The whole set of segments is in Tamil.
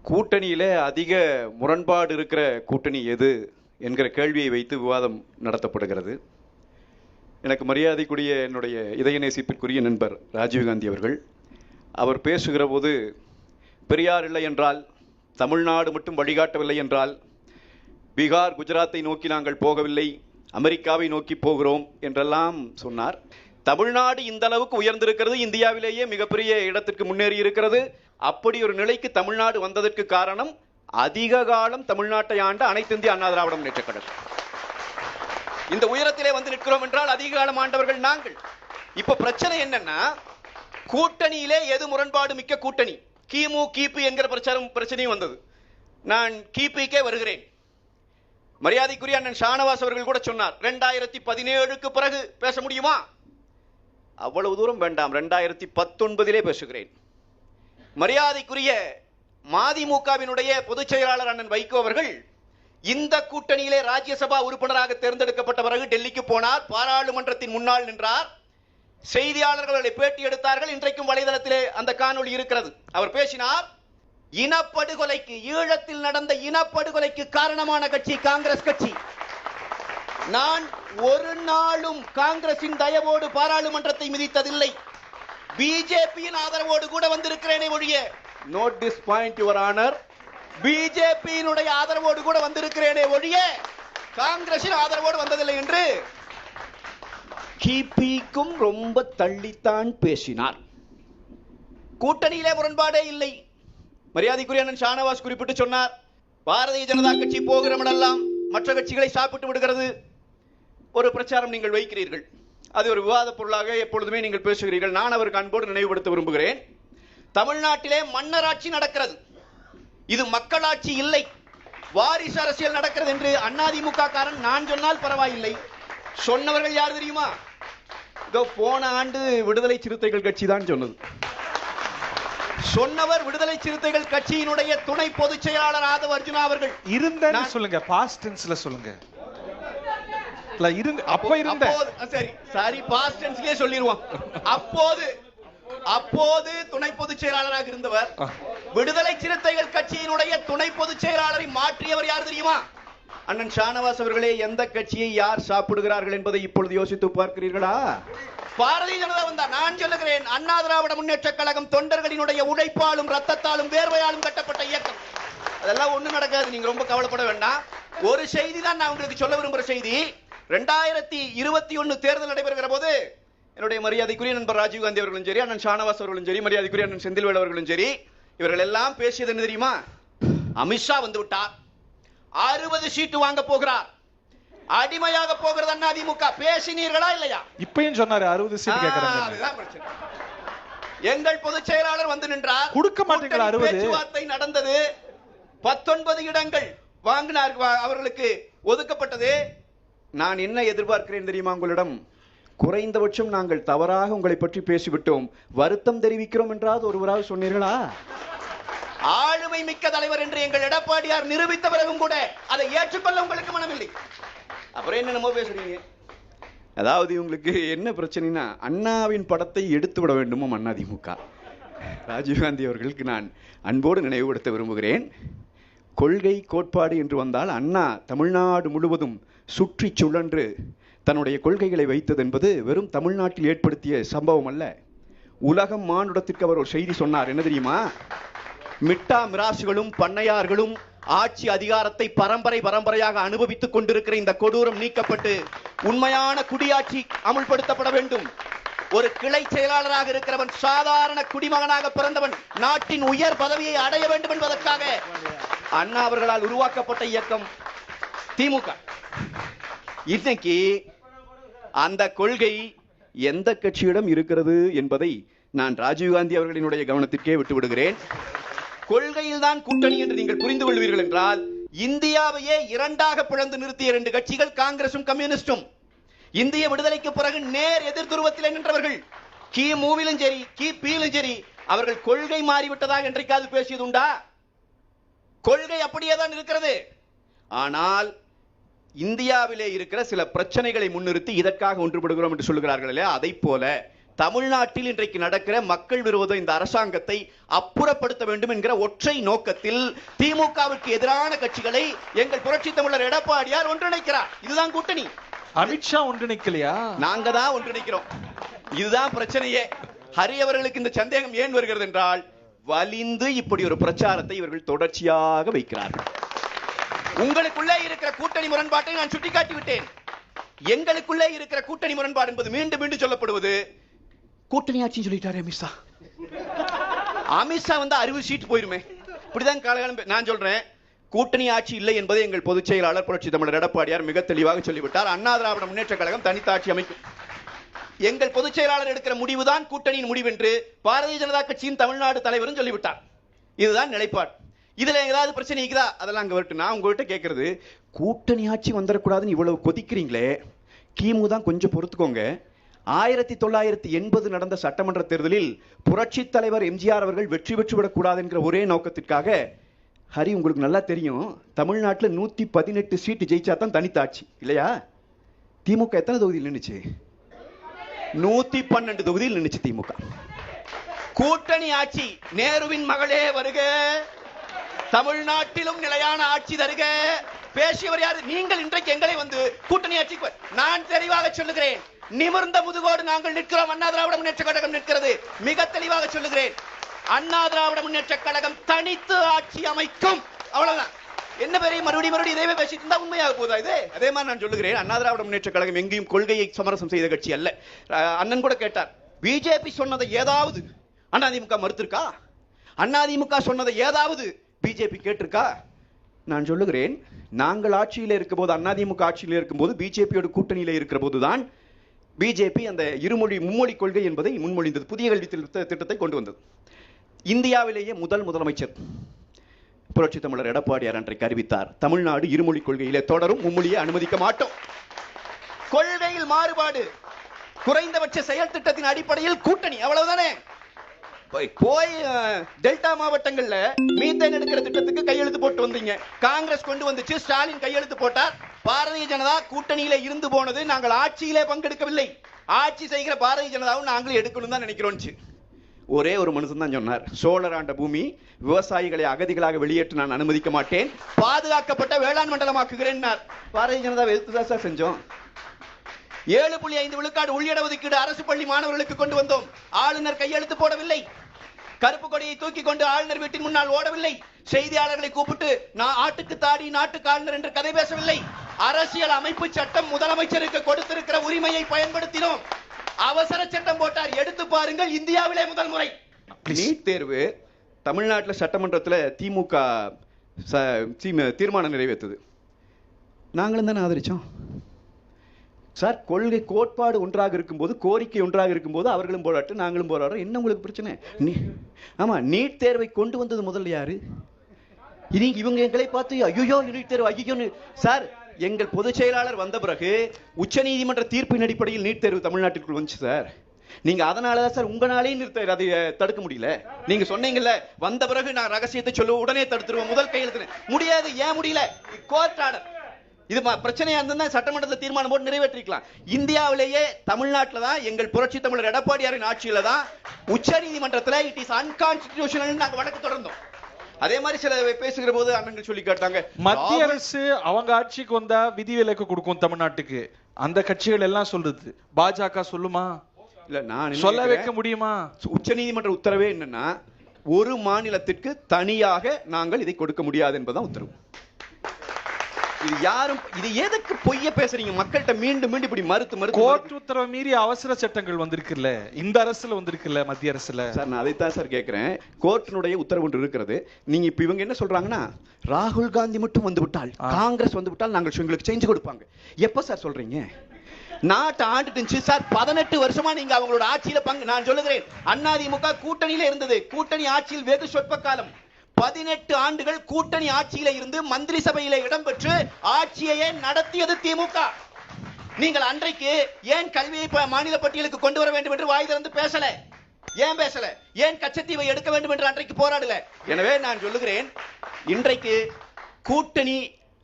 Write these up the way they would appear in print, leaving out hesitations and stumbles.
கூட்டணியிலே அதிக முரண்பாடு இருக்கிற கூட்டணி எது என்கிற கேள்வியை வைத்து விவாதம் நடத்தப்படுகிறது. எனக்கு மரியாதைக்குரிய என்னுடைய இதய நேசிப்பிற்குரிய நண்பர் ராஜீவ்காந்தி அவர்கள், அவர் பேசுகிற போது பெரியார் இல்லை என்றால், தமிழ்நாடு மட்டும் வழிகாட்டவில்லை என்றால், பீகார் குஜராத்தை நோக்கி நாங்கள் போகவில்லை, அமெரிக்காவை நோக்கி போகிறோம் என்றெல்லாம் சொன்னார். தமிழ்நாடு இந்த அளவுக்கு உயர்ந்திருக்கிறது, இந்தியாவிலேயே மிகப்பெரிய இடத்திற்கு முன்னேறி இருக்கிறது. அப்படி ஒரு நிலைக்கு தமிழ்நாடு வந்ததற்கு காரணம் அதிக காலம் தமிழ்நாட்டை ஆண்ட அனைத்து இந்திய அண்ணா திராவிட முன்னேற்றக் கழகம். இந்த உயரத்திலே வந்து நிற்கிறோம் என்றால் அதிக காலம் ஆண்டவர்கள் நாங்கள். இப்ப பிரச்சனை என்னன்னா, கூட்டணியிலே எது முரண்பாடு மிக்க கூட்டணி? கிமு கிபி என்கிற பிரச்சனையும் வந்தது. நான் கிபிக்கே வருகிறேன். மரியாதைக்குரிய அண்ணன் ஷானவாஸ் அவர்கள் கூட சொன்னார், 2017க்கு பிறகு பேச முடியுமா? அவ்வளவு தூரம் வேண்டாம், 2019 பேசுகிறேன். மரியாதைக்குரிய மதிமுகவினுடைய பொதுச் செயலாளர் அண்ணன் வைகோ அவர்கள் இந்த கூட்டணியிலே ராஜ்யசபா உறுப்பினராக தேர்ந்தெடுக்கப்பட்ட பிறகு டெல்லிக்கு போனார், பாராளுமன்றத்தின் முன்னால் நின்றார், செய்தியாளர்களை பேட்டி எடுத்தார்கள். இன்றைக்கும் வலைதளத்திலே அந்த காணொளி இருக்கிறது. அவர் பேசினார், இனப்படுகொலைக்கு, ஈழத்தில் நடந்த இனப்படுகொலைக்கு காரணமான கட்சி காங்கிரஸ் கட்சி. நான் ஒரு நாளும் காங்கிரசின் தயவோடு பாராளுமன்றத்தை மிதித்ததில்லை, பிஜேபியின் ஆதரவோடு கூட வந்திருக்கிறேனே ஒழிய, note this point your honour, பிஜேபியினுடைய ஆதரவோடு கூட வந்திருக்கிறேனே ஒழிய காங்கிரசின் ஆதரவோடு வந்ததில்லை என்று கிபிக்கும் ரொம்ப தள்ளித்தான் பேசினார். கூட்டணியிலே முரண்பாடே இல்லை. மரியாதைக்குரிய அண்ணன் ஷானவாஸ் குறிப்பிட்டு சொன்னார், பாரதிய ஜனதா கட்சி போகிறவனெல்லாம் மற்ற கட்சிகளை சாப்பிட்டு விடுகிறது. ஒரு பிரச்சாரம் நீங்கள் வைக்கிறீர்கள், அது ஒரு விவாத பொருளாக எப்பொழுதுமே நீங்கள் பேசுகிறீர்கள். நான் அவருக்கு அன்போடு நினைவுபடுத்த விரும்புகிறேன், தமிழ்நாட்டிலே மன்னராட்சி நடக்கிறது, இது மக்களாட்சி இல்லை, வாரிசு அரசியல் நடக்கிறது என்று அதிமுக காரன் நான் சொன்னால் பரவாயில்லை, சொன்னவர்கள் யார் தெரியுமா? போன ஆண்டு விடுதலை சிறுத்தைகள் கட்சி தான் சொன்னது. சொன்னவர் விடுதலை சிறுத்தைகள் கட்சியினுடைய துணை பொதுச் செயலாளர் ஆதவ அர்ஜுனா அவர்கள். இருந்த சொல்லுங்க, பாஸ்ட் டென்ஸ்ல சொல்லுங்க. அப்ப இருந்த, சரி சாரி, பாஸ்ட் டென்ஸ்லயே சொல்லிடுவோம். அப்போது துணை பொதுச் செயலாளராக இருந்தவர் விடுதலை சிறுத்தைகள் கட்சியினுடைய துணை பொதுச் செயலாளரை மாற்றியவர் யார் தெரியுமா? அண்ணன் ஷானவாஸ் அவர்களே, எந்த கட்சியை யார் சாப்பிடுகிறார்கள் என்பதை இப்பொழுது யோசித்து பார்க்கிறீர்களா? பாரதிய ஜனதா வந்தார். நான் சொல்லுகிறேன், அண்ணா திராவிட முன்னேற்றக் கழகம் தொண்டர்களினுடைய உழைப்பாலும் ரத்தத்தாலும் வேர்வையாலும் கட்டப்பட்ட இயக்கம். அதெல்லாம் ஒண்ணு நடக்காது, நீங்க ரொம்ப கவலைப்பட வேண்டாம். ஒரு செய்தி தான் நான் உங்களுக்கு சொல்ல விரும்புகிற செய்தி. 2021 தேர்தல் நடைபெறுகிற போது என்னுடைய மரியாதைக்குரிய நண்பர் ராஜீவ்காந்தி அவர்களும் சரி, அண்ணன் ஷானவாஸ் அவர்களும் சரி, மரியாதைக்குரிய அண்ணன் செந்தில்வேல் அவர்களும் சரி, இவர்கள் எல்லாம் பேசியது என்ன தெரியுமா? அமித்ஷா வந்து விட்டார், 60 சீட்டு வாங்க போகிறார், அடிமையாக போகிறது அதிமுக. பேசினீர்களா இல்லையா? இப்பயும் சொன்னாரு 60 சீட் கேக்குறாங்க. எங்கள் பொதுச் செயலாளர் வந்து நின்றார், கொடுக்க மாட்டீங்களா? 60 பேச்சுவார்த்தை நடந்தது, 19 இடங்கள் வாங்கினார், அவர்களுக்கு ஒதுக்கப்பட்டது. நான் என்ன எதிர்பார்க்கிறேன் தெரியுமா உங்களிடம்? குறைந்தபட்சம் நாங்கள் தவறாக உங்களை பற்றி பேசிவிட்டோம், வருத்தம் தெரிவிக்கிறோம் என்றாவது ஒருவராக சொன்னீர்களா? ஆளுமை மிக்க தலைவர் என்று எங்கள் எடப்பாடியார் நிரூபித்த பிறகும் கூட அதை ஏற்றுக்கொள்ள உங்களுக்கு மனமில்லை. அப்புறம் என்னென்னமோ பேசுறீங்க. அதாவது உங்களுக்கு என்ன பிரச்சனைனா, அண்ணாவின் படத்தை எடுத்து விட வேண்டுமோ அதிமுக. ராஜீவ்காந்தி அவர்களுக்கு நான் அன்போடு நினைவுபடுத்த விரும்புகிறேன், கொள்கை கோட்பாடு என்று வந்தால் அண்ணா தமிழ்நாடு முழுவதும் சுற்றி சுழன்று தன்னுடைய கொள்கைகளை வைத்தது என்பது வெறும் தமிழ்நாட்டில் ஏற்படுத்திய சம்பவம் அல்ல. உலகம் மானுடத்திற்கு அவர் ஒரு செய்தி சொன்னார். என்ன தெரியுமா? மிட்டா மிராசுகளும் பண்ணையார்களும் ஆட்சி அதிகாரத்தை பரம்பரையாக அனுபவித்துக் கொண்டிருக்கிற இந்த கொடூரம் நீக்கப்பட்டு உண்மையான குடியாட்சி அமுல்படுத்தப்பட வேண்டும். ஒரு கிளை செயலாளராக இருக்கிறவன் சாதாரண குடிமகனாக பிறந்தவன் நாட்டின் உயர் பதவியை அடைய வேண்டும் என்பதற்காக அண்ணா அவர்களால் உருவாக்கப்பட்ட இயக்கம் திமுக. இன்னைக்கு அந்த கொள்கை எந்த கட்சியிடம் இருக்கிறது என்பதை நான் ராஜீவ்காந்தி அவர்களினுடைய கவனத்திற்கே விட்டுவிடுகிறேன். கொள்கையில் தான் கூட்டணி என்று நீங்கள் புரிந்து கொள்வீர்கள் என்றால், இந்தியாவையே இரண்டாக பிளந்து நிறுத்திய 2 கட்சிகள் காங்கிரசும் கம்யூனிஸ்டும். இந்திய விடுதலைக்கு பிறகு நேர் எதிர் துருவத்தில் நின்றவர்கள். கிமுவிலும் சரி கிபியிலும் சரி, அவர்கள் கொள்கை மாறிவிட்டதாக என்றைக்காவது பேசியது உண்டா? கொள்கை அப்படியே தான் இருக்கிறது. ஆனால் இந்தியாவிலே இருக்கிற சில பிரச்சனைகளை முன்னிறுத்தி இதற்காக ஒன்றுபடுகிறோம் என்று சொல்கிறார்கள் இல்லையா? அதை போல தமிழ்நாட்டில் இன்றைக்கு நடக்கிற மக்கள் விரோத இந்த அரசாங்கத்தை அப்புறப்படுத்த வேண்டும் என்கிற ஒற்றை நோக்கத்தில் திமுகவுக்கு எதிரான கட்சிகளை எங்கள் புரட்சி தமிழர் எடப்பாடியார் ஒன்றிணைக்கிறார். இதுதான் கூட்டணி. அமித்ஷா ஒன்றிணைக்கலையா? நாங்க தான் ஒன்றிணைக்கிறோம். இதுதான் பிரச்சனையே. ஹரி அவர்களுக்கு இந்த சந்தேகம் ஏன் வருகிறது என்றால், வலிந்து இப்படி ஒரு பிரச்சாரத்தை இவர்கள் தொடர்ச்சியாக வைக்கிறார்கள். உங்களுக்குள்ளே இருக்கிற கூட்டணி முரண்பாட்டை நான் சுட்டிக்காட்டி விட்டேன். எங்களுக்குள்ளே இருக்கிற கூட்டணி முரண்பாடு என்பது மீண்டும் மீண்டும் சொல்லப்படுவது கூட்டணி ஆட்சின்னு சொல்லிட்டாரு அமித்ஷா. அமித்ஷா வந்து 60 சீட் போயிருமே. இப்படிதான் காலகாலம். நான் சொல்றேன், கூட்டணி ஆட்சி இல்லை என்பதை எங்கள் பொதுச் செயலாளர் புரட்சி தமிழர் எடப்பாடியார் மிக தெளிவாக சொல்லிவிட்டார். அண்ணா திராவிட முன்னேற்ற கழகம் தனித்த ஆட்சி அமைக்கும். எங்கள் பொதுச் செயலாளர் எடுக்கிற முடிவுதான் கூட்டணியின் முடிவு என்று பாரதிய ஜனதா கட்சியின் தமிழ்நாடு தலைவரும் சொல்லிவிட்டார். இதுதான் நிலைப்பாடு. இதுல ஏதாவது பிரச்சனை இருக்குதா? அதெல்லாம் அங்க வரட்டும். நான் உங்ககிட்ட கேட்கறது, கூட்டணி ஆட்சி வந்துடக்கூடாதுன்னு இவ்வளவு கொதிக்கிறீங்களே, கிமு தான் கொஞ்சம் பொறுத்துக்கோங்க. 1980 நடந்த சட்டமன்ற தேர்தலில் புரட்சி தலைவர் எம்ஜிஆர் அவர்கள் வெற்றி பெற்றுவிடக்கூடாது என்கிற ஒரே நோக்கத்திற்காக, ஹரி உங்களுக்கு நல்லா தெரியும், தமிழ்நாட்டில் 118 சீட்டு ஜெயிச்சா தான் தனித்தாட்சி இல்லையா? திமுக எத்தனை தொகுதியில் நின்னுச்சு? 112 தொகுதியில் நின்னுச்சு திமுக. கூட்டணி ஆட்சி. நேருவின் மகளே வருக, தமிழ்நாட்டிலும் நிலையான ஆட்சி தருக. பேசியவர் யாரு? நீங்கள். இன்றைக்கு எங்களை வந்து கூட்டணி ஆட்சிக்கு நான் தெளிவாக சொல்லுகிறேன், நிமிர்ந்த முதுகோடு நாங்கள் நிற்கிறோம். அண்ணா திராவிட முன்னேற்ற கழகம் நிற்கிறது. மிக தெளிவாக சொல்லுகிறேன், அண்ணா திராவிட முன்னேற்ற கழகம் தனித்து ஆட்சி அமைக்கும். அவ்வளவுதான். என்ன பெரிய மறுபடியும் இதே பேசிட்டு இருந்தா உண்மையாக போதா இது? அதே மாதிரி நான் சொல்லுகிறேன், அண்ணா திராவிட முன்னேற்ற கழகம் எங்கேயும் கொள்கையை சமரசம் செய்த கட்சி அல்ல. அண்ணன் கூட கேட்டார், பிஜேபி சொன்னதை ஏதாவது அதிமுக மறுத்திருக்கா? அதிமுக சொன்னதை ஏதாவது பிஜேபி கேட்டிருக்கா? நான் சொல்லுகிறேன், நாங்கள் ஆட்சியில் இருக்கும் போது, அதிமுக ஆட்சியில் இருக்கும் போது, பிஜேபியோட கூட்டணியில இருக்கிற போதுதான் பிஜேபி அந்த இருமொழி மும்மொழி கொள்கை என்பதை முன்மொழிந்தது. புதிய கல்வி திட்டத்தை கொண்டு வந்தது. இந்தியாவிலேயே முதலமைச்சர் புரட்சி தமிழர் எடப்பாடியார் அன்றைக்கு அறிவித்தார், தமிழ்நாடு இருமொழி கொள்கையிலே தொடரும், மும்மொழியை அனுமதிக்க மாட்டோம். கொள்கையில் மாறுபாடு, குறைந்தபட்ச செயல் திட்டத்தின் அடிப்படையில் கூட்டணி. அவ்வளவுதானே. போய் டெல்டா மாவட்டங்கள்ல மீத்தேன் எடுக்கிற திட்டத்துக்கு கையெழுத்து போட்டு வந்தீங்க. காங்கிரஸ் கொண்டு வந்துச்சு, ஸ்டாலின் கையெழுத்து போட்டார். பாரதிய ஜனதா கூட்டணியில இருந்து போனது, நாங்கள் ஆட்சியிலே பங்கெடுக்கவில்லை, ஆட்சி செய்கிற பாரதிய ஜனதாவும் நாங்களும் எடுக்கணும் தான் நினைக்கிறோம். ஒரே ஒரு மனுஷன் தான் சொன்னார், சோழர் ஆண்ட பூமி, விவசாயிகளை அகதிகளாக வெளியேற்ற நான் அனுமதிக்க மாட்டேன், பாதுகாக்கப்பட்ட வேளாண் மண்டலமாக்குகிறேன். பாரதிய ஜனதாவை எதிர்த்து தான் செஞ்சோம். 7.5 விழுக்காடு உள்இட ஒதுக்கீடு அரசு பள்ளி மாணவர்களுக்கு கொண்டு வந்தோம். ஆளுநர் கையெழுத்து போடவில்லை. கருப்பு கொடியை தூக்கி கொண்டு ஆளுநர் வீட்டின் முன்னால் ஓடவில்லை. செய்தியாளர்களை கூப்பிட்டு நான் ஆட்டுக்கு தாடி நாட்டுக்கு ஆளுநர் என்று கதை பேசவில்லை. அரசியல் அமைப்பு சட்டம் முதலமைச்சருக்கு கொடுத்திருக்கிற உரிமையை பயன்படுத்தினோம். அவசர சட்டம் போட்டார். எடுத்து பாருங்கள், இந்தியாவிலே முதல் முறை. நீட் தேர்வு தமிழ்நாட்டில் சட்டமன்றத்தில் திமுக தீர்மானம் நிறைவேற்றுது. நாங்களும் தானே ஆதரிச்சோம் சார். கொள்கை கோட்பாடு ஒன்றாக இருக்கும்போது, கோரிக்கை ஒன்றாக இருக்கும்போது அவர்களும் போராட்டம், நாங்களும் போராடுறோம். என்ன உங்களுக்கு பிரச்சனை? ஆமா, நீட் தேர்வை கொண்டு வந்தது முதல்ல யாரு? இவங்க எங்களை பார்த்து ஐயோ நீட் தேர்வு ஐயோன்னு. சார், எங்கள் பொதுச் செயலாளர் வந்த பிறகு உச்ச நீதிமன்ற தீர்ப்பின் அடிப்படையில் நீட் தேர்வு தமிழ்நாட்டிற்குள் வந்துச்சு சார். நீங்க அதனாலதான் சார் உங்களாலேயும் அதை தடுக்க முடியல. நீங்க சொன்னீங்கல்ல, வந்த பிறகு நான் ரகசியத்தை சொல்லுவோம், உடனே தடுத்துருவோம், முதல் கையெழுத்து. முடியாது. ஏன் முடியல? Court order. இது பிரச்சனையா இருந்தா சட்டமன்றத்தில் தீர்மானம் போட்டு நிறைவேற்றிக்கலாம். இந்தியாவிலேயே தமிழ்நாட்டில் தான் எங்கள் புரட்சி தமிழர் எடப்பாடியாரின் ஆட்சியில தான் உச்ச நீதிமன்றத்தில் இட் இஸ் அன்கான்ஸ்டிடியூஷனல் நாங்க வழக்கு தொடர்ந்தோம். அதே மாதிரி சில பேசுகிற போது அண்ணங்கள் சொல்லி கேட்டாங்க, மத்திய அரசு அவங்க ஆட்சிக்கு வந்தா விதிவிலக்கு கொடுக்கும் தமிழ்நாட்டுக்கு. அந்த கட்சிகள் எல்லாம் சொல்றது, பாஜக சொல்லுமா? இல்ல, நான் சொல்ல வைக்க முடியுமா? உச்ச நீதிமன்ற உத்தரவே என்னன்னா, ஒரு மாநிலத்திற்கு தனியாக நாங்கள் இதை கொடுக்க முடியாது என்பதுதான் உத்தரவு. இது யாரும் இது எதுக்கு பொய்ய பேசுறீங்க? மக்கள்கிட்ட மீண்டும் மீண்டும் இப்படி மறுத்து கோர்ட் உத்தரவு மீறி அவசர சட்டங்கள் வந்திருக்குல்ல, இந்த அரசுல வந்திருக்குல்ல, மத்திய அரசுல. சார், நான் அதைத்தான் சார் கேட்கிறேன். கோர்ட்டினுடைய உத்தரவு ஒன்று இருக்கிறது. நீங்க இப்ப இவங்க என்ன சொல்றாங்கன்னா, ராகுல் காந்தி மட்டும் வந்து விட்டால், காங்கிரஸ் வந்து விட்டால் நாங்கள் உங்களுக்கு செஞ்சு கொடுப்பாங்க. எப்ப சார் சொல்றீங்க? நாட்டை ஆண்டுட்டு சார் 18 வருஷமா நீங்க அவங்களோட ஆட்சியில பங்கு. நான் சொல்லுகிறேன், அதிமுக கூட்டணியில இருந்தது. கூட்டணி ஆட்சியில் வெகு சொற்ப காலம். 18 ஆண்டுகள் கூட்டணி ஆட்சியில இருந்து மந்திரி சபையில இடம்பெற்று ஆட்சியையே நடத்தியது திமுக. நீங்கள் அன்றைக்கு ஏன் கல்வியை மாநில பட்டியலுக்கு கொண்டு வர வேண்டும் என்று வாய் திறந்து பேசல? ஏன் பேசல? ஏன் கச்சத்தீவை எடுக்க வேண்டும் என்று அன்றைக்கு போராடல? எனவே நான் சொல்லுகிறேன், இன்றைக்கு கூட்டணி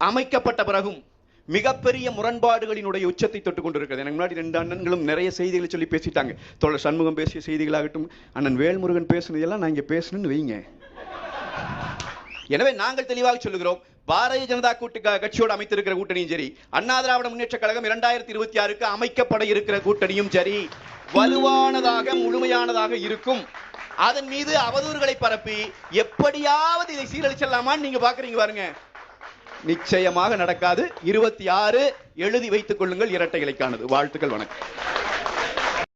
அமைக்கப்பட்ட பிறகும் மிகப்பெரிய முரண்பாடுகளினுடைய உச்சத்தை தொட்டுக் கொண்டிருக்கிறது. எனக்கு முன்னாடி 2 அண்ணன்களும் நிறைய செய்திகளை சொல்லி பேசிட்டாங்க. தோழர் சண்முகம் பேசிய செய்திகளாகட்டும், அண்ணன் வேல்முருகன் பேசுனதெல்லாம் நான் இங்க பேசணும்னு வைங்க. எனவே நாங்கள் தெளிவாக சொல்லுகிறோம், பாரதிய ஜனதா கட்சியோடு அமைத்திருக்கிற கூட்டணியும் சரி, அண்ணா திராவிட முன்னேற்ற கழகம் 2026க்கு அமைக்கப்பட இருக்கிற கூட்டணியும் சரி வலுவானதாக முழுமையானதாக இருக்கும். அதன் மீது அவதூறுகளை பரப்பி எப்படியாவது இதை சீரழிச்சலாமான்னு நீங்க பாக்குறீங்க பாருங்க. நிச்சயமாக நடக்காது. 26 எழுதி வைத்துக் கொள்ளுங்கள், இரட்டை இலைக்கானது. வாழ்த்துக்கள், வணக்கம்.